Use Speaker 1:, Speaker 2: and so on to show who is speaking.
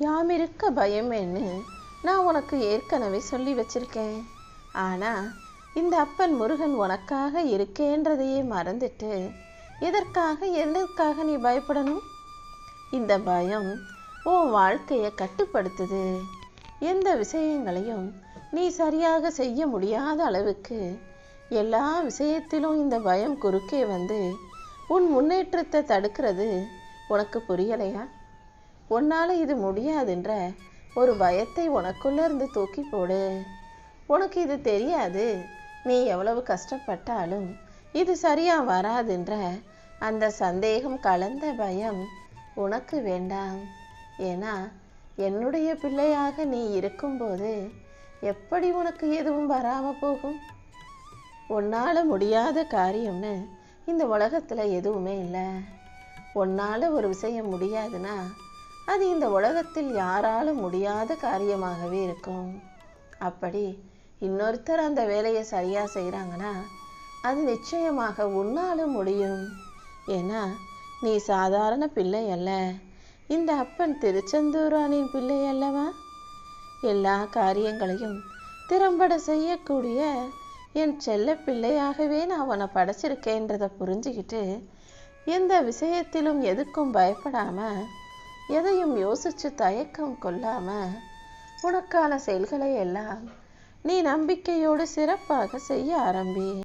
Speaker 1: யாமிருக்க பயமேன்னு நான் உனக்கு ஏற்கனவே சொல்லி வச்சிருக்கேன். ஆனால் இந்த அப்பன் முருகன் உனக்காக இருக்கேன்றதையே மறந்துட்டு எதற்காக நீ பயப்படணும்? இந்த பயம் உன் வாழ்க்கையை கட்டுப்படுத்துது. எந்த விஷயங்களையும் நீ சரியாக செய்ய முடியாத அளவுக்கு எல்லா விஷயத்திலும் இந்த பயம் குறுக்கே வந்து உன் முன்னேற்றத்தை தடுக்கிறது உனக்கு புரியலையா? உன்னால் இது முடியாதுன்ற ஒரு பயத்தை உனக்குள்ளே இருந்து தூக்கி போடு. உனக்கு இது தெரியாது, நீ எவ்வளவு கஷ்டப்பட்டாலும் இது சரியாக வராதுன்ற அந்த சந்தேகம் கலந்த பயம் உனக்கு வேண்டாம். ஏன்னா என்னுடைய பிள்ளையாக நீ இருக்கும்போது எப்படி உனக்கு எதுவும் வராமல் போகும்? உன்னால் முடியாத காரியம்னு இந்த உலகத்தில் எதுவுமே இல்லை. உன்னால் ஒரு விஷயம் முடியாதுன்னா அது இந்த உலகத்தில் யாராலும் முடியாத காரியமாகவே இருக்கும். அப்படி இன்னொருத்தர் அந்த வேலையை சரியாக செய்கிறாங்கன்னா அது நிச்சயமாக உன்னாலும் முடியும். ஏன்னா நீ சாதாரண பிள்ளை அல்ல, இந்த அப்பன் திருச்செந்தூரானின் பிள்ளை அல்லவா? எல்லா காரியங்களையும் திறம்பட செய்யக்கூடிய என் செல்ல பிள்ளையாகவே நான் உன்னை படைச்சிருக்கேன்றதை புரிஞ்சுக்கிட்டு எந்த விஷயத்திலும் எதுக்கும் பயப்படாம, எதையும் யோசிச்சு தயக்கம் கொள்ளாம உனக்கான செயல்களை எல்லாம் நீ நம்பிக்கையோடு சிறப்பாக செய்ய ஆரம்பி.